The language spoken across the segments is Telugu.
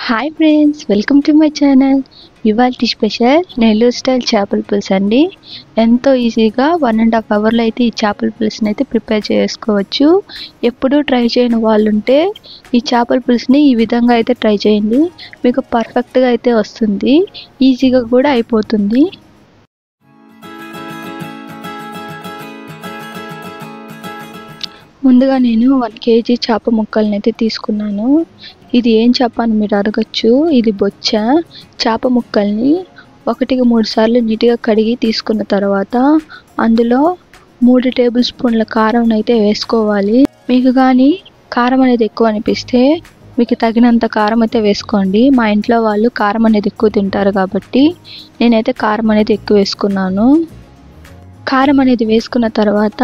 Hi friends, welcome to my channel. ఇవాల్టి స్పెషల్ నెల్లూరు స్టైల్ చేపల పులుసు అండి. ఎంతో ఈజీగా 1.5 అవర్లో అయితే ఈ చేపల పులుసుని అయితే ప్రిపేర్ చేసుకోవచ్చు. ఎప్పుడూ ట్రై చేయని వాళ్ళు ఉంటే ఈ చేపల పులుసుని ఈ విధంగా అయితే ట్రై చేయండి. మీకు పర్ఫెక్ట్గా అయితే వస్తుంది, ఈజీగా కూడా అయిపోతుంది. ముందుగా నేను 1 kg చేప ముక్కల్ని అయితే తీసుకున్నాను. ఇది ఏం చేప అని మీరు అడగచ్చు. ఇది బొచ్చ. చేప ముక్కల్ని 1-3 సార్లు నీట్గా కడిగి తీసుకున్న తర్వాత అందులో 3 టేబుల్ స్పూన్ల కారం అయితే వేసుకోవాలి. మీకు కానీ కారం అనేది ఎక్కువ అనిపిస్తే మీకు తగినంత కారం అయితే వేసుకోండి. మా ఇంట్లో వాళ్ళు కారం అనేది ఎక్కువ తింటారు కాబట్టి నేనైతే కారం అనేది ఎక్కువ వేసుకున్నాను. కారం అనేది వేసుకున్న తర్వాత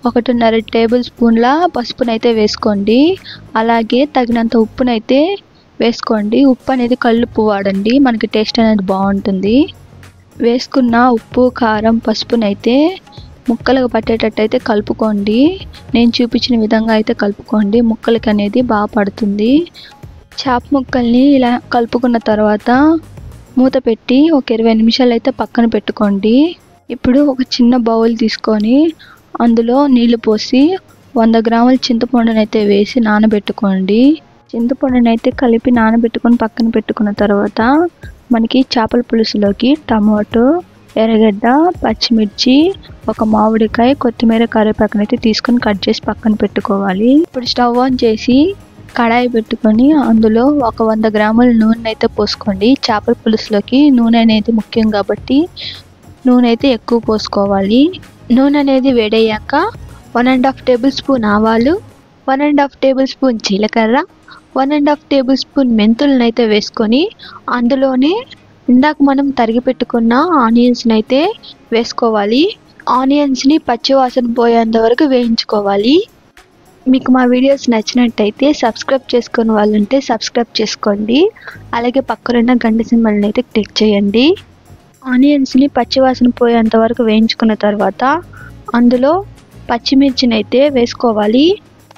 1.5 టేబుల్ స్పూన్ల పసుపునైతే వేసుకోండి. అలాగే తగినంత ఉప్పునైతే వేసుకోండి. ఉప్పు అనేది కల్లుప్పు వాడండి, మనకి టేస్ట్ అనేది బాగుంటుంది. వేసుకున్న ఉప్పు, కారం, పసుపునైతే ముక్కలకు పట్టేటట్టు అయితే కలుపుకోండి. నేను చూపించిన విధంగా అయితే కలుపుకోండి, ముక్కలకి అనేది బాగా పడుతుంది. చేప ముక్కల్ని ఇలా కలుపుకున్న తర్వాత మూత పెట్టి ఒక 20 నిమిషాలు అయితే పక్కన పెట్టుకోండి. ఇప్పుడు ఒక చిన్న బౌల్ తీసుకొని అందులో నీళ్లు పోసి 100 గ్రాముల చింతపండుని అయితే వేసి నానబెట్టుకోండి. చింతపండుని అయితే కలిపి నానబెట్టుకొని పక్కన పెట్టుకున్న తర్వాత మనకి చేపల పులుసులోకి టమాటో, ఎర్రగడ్డ, పచ్చిమిర్చి, ఒక మామిడికాయ, కొత్తిమీర, కరివేపాకుని అయితే తీసుకొని కట్ చేసి పక్కన పెట్టుకోవాలి. ఇప్పుడు స్టవ్ ఆన్ చేసి కడాయి పెట్టుకొని అందులో ఒక 100 గ్రాముల నూనె అయితే పోసుకోండి. చేపల పులుసులోకి నూనె అనేది ముఖ్యం కాబట్టి నూనె అయితే ఎక్కువ పోసుకోవాలి. నూనె అనేది వేడయ్యాక 1.5 టేబుల్ స్పూన్ ఆవాలు, 1.5 టేబుల్ స్పూన్ జీలకర్ర, 1.5 టేబుల్ స్పూన్ మెంతులను అయితే వేసుకొని అందులోనే ఇందాక మనం తరిగి పెట్టుకున్న ఆనియన్స్ని అయితే వేసుకోవాలి. ఆనియన్స్ని పచ్చివాసన పోయేంత వరకు వేయించుకోవాలి. మీకు మా వీడియోస్ నచ్చినట్టయితే సబ్స్క్రైబ్ చేసుకుని వాళ్ళు ఉంటే సబ్స్క్రైబ్ చేసుకోండి. అలాగే పక్కనున్న గంట సింబల్ని అయితే క్లిక్ చేయండి. ఆనియన్స్ని పచ్చివాసన పోయేంత వరకు వేయించుకున్న తర్వాత అందులో పచ్చిమిర్చిని అయితే వేసుకోవాలి.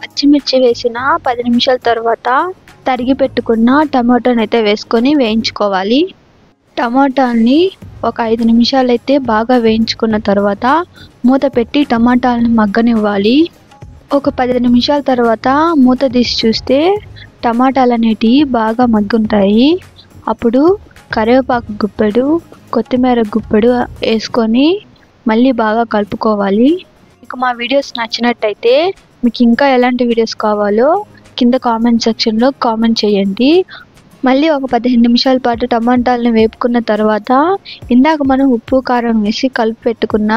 పచ్చిమిర్చి వేసిన 10 నిమిషాల తర్వాత తరిగి పెట్టుకున్న టమాటోని అయితే వేసుకొని వేయించుకోవాలి. టమాటాని ఒక 5 నిమిషాలు అయితే బాగా వేయించుకున్న తర్వాత మూత పెట్టి టమాటాలను మగ్గనివ్వాలి. ఒక 10 నిమిషాల తర్వాత మూత తీసి చూస్తే టమాటాలు అనేటివి బాగా మగ్గుంటాయి. అప్పుడు కరివేపాకు గుప్పెడు, కొత్తిమీర గుప్పెడు వేసుకొని మళ్ళీ బాగా కలుపుకోవాలి. మీకు మా వీడియోస్ నచ్చినట్టయితే మీకు ఇంకా ఎలాంటి వీడియోస్ కావాలో కింద కామెంట్ సెక్షన్లో కామెంట్ చేయండి. మళ్ళీ ఒక 15 నిమిషాల పాటు టమాటాలను వేపుకున్న తర్వాత ఇందాక మనం ఉప్పు, కారం వేసి కలిపి పెట్టుకున్న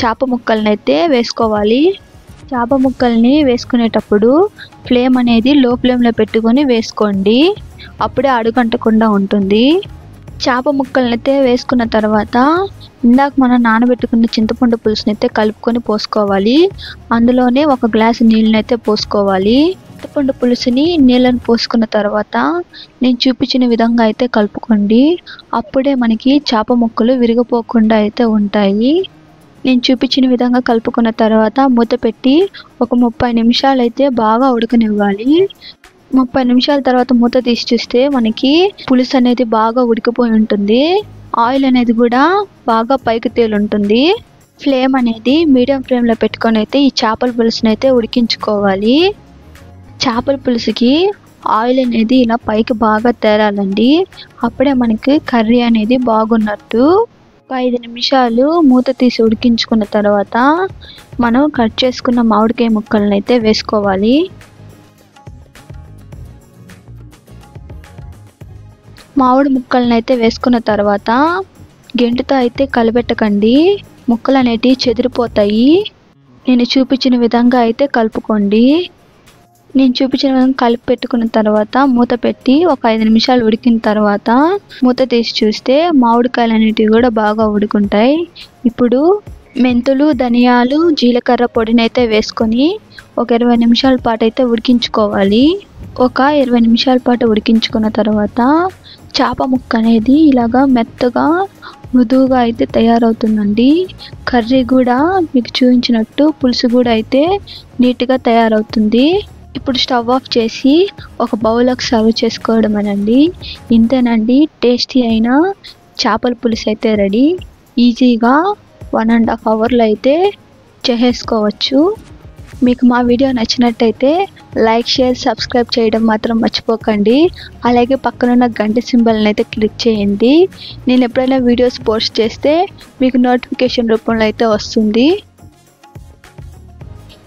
చేప ముక్కల్ని అయితే వేసుకోవాలి. చేప ముక్కల్ని వేసుకునేటప్పుడు ఫ్లేమ్ అనేది లో ఫ్లేమ్లో పెట్టుకొని వేసుకోండి, అప్పుడే అడుగంటకుండా ఉంటుంది. చేప ముక్కల్ని అయితే వేసుకున్న తర్వాత ఇందాక మనం నానబెట్టుకున్న చింతపండు పులుసుని అయితే కలుపుకొని పోసుకోవాలి. అందులోనే 1 గ్లాసు నీళ్ళని అయితే పోసుకోవాలి. చింతపండు పులుసుని నీళ్ళని పోసుకున్న తర్వాత నేను చూపించిన విధంగా అయితే కలుపుకోండి. అప్పుడే మనకి చేప ముక్కలు విరిగిపోకుండా అయితే ఉంటాయి. నేను చూపించిన విధంగా కలుపుకున్న తర్వాత మూత పెట్టి ఒక 30 నిమిషాలు అయితే బాగా ఉడకనివ్వాలి. 30 నిమిషాల తర్వాత మూత తీసి చూస్తే మనకి పులుసు అనేది బాగా ఉడికిపోయి ఉంటుంది. ఆయిల్ అనేది కూడా బాగా పైకి తేలుంటుంది. ఫ్లేమ్ అనేది మీడియం ఫ్లేమ్లో పెట్టుకొని అయితే ఈ చేపల పులుసుని అయితే ఉడికించుకోవాలి. చేపల పులుసుకి ఆయిల్ అనేది ఇలా పైకి బాగా తేలాలండి, అప్పుడే మనకి కర్రీ అనేది బాగున్నట్టు. 5 నిమిషాలు మూత తీసి ఉడికించుకున్న తర్వాత మనం కట్ చేసుకున్న మామిడికాయ ముక్కలను అయితే వేసుకోవాలి. మామిడి ముక్కలను అయితే వేసుకున్న తర్వాత గెంటుతో అయితే కలబెట్టకండి, ముక్కలు అనేటివి చెదిరిపోతాయి. నేను చూపించిన విధంగా అయితే కలుపుకోండి. నేను చూపించిన విధంగా కలిపి పెట్టుకున్న తర్వాత మూత పెట్టి ఒక 5 నిమిషాలు ఉడికిన తర్వాత మూత తీసి చూస్తే మామిడికాయలు అనేటివి కూడా బాగా ఉడుకుంటాయి. ఇప్పుడు మెంతులు, ధనియాలు, జీలకర్ర పొడిని అయితే వేసుకొని ఒక 20 నిమిషాల పాటు అయితే ఉడికించుకోవాలి. ఒక 20 నిమిషాల పాటు ఉడికించుకున్న తర్వాత చేప ముక్క అనేది ఇలాగా మెత్తగా మృదువుగా అయితే తయారవుతుందండి. కర్రీ కూడా మీకు చూపించినట్టు పులుసు కూడా అయితే నీట్గా తయారవుతుంది. ఇప్పుడు స్టవ్ ఆఫ్ చేసి ఒక బౌల్లోకి సర్వ్ చేసుకోవడమేనండి. ఇంతేనండి, టేస్టీ అయిన చేపల పులుసు అయితే రెడీ. ఈజీగా 1.5 అవర్లో అయితే చేసేసుకోవచ్చు. మీకు మా వీడియో నచ్చినట్టయితే లైక్, షేర్, సబ్స్క్రైబ్ చేయడం మాత్రం మర్చిపోకండి. అలాగే పక్కనున్న గంట సింబల్ని అయితే క్లిక్ చేయండి. నేను ఎప్పుడైనా వీడియోస్ పోస్ట్ చేస్తే మీకు నోటిఫికేషన్ రూపంలో అయితే వస్తుంది.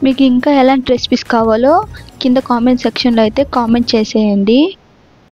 మీకు ఇంకా ఎలాంటి రెసిపీస్ కావాలో కింద కామెంట్ సెక్షన్లో అయితే కామెంట్ చేసేయండి.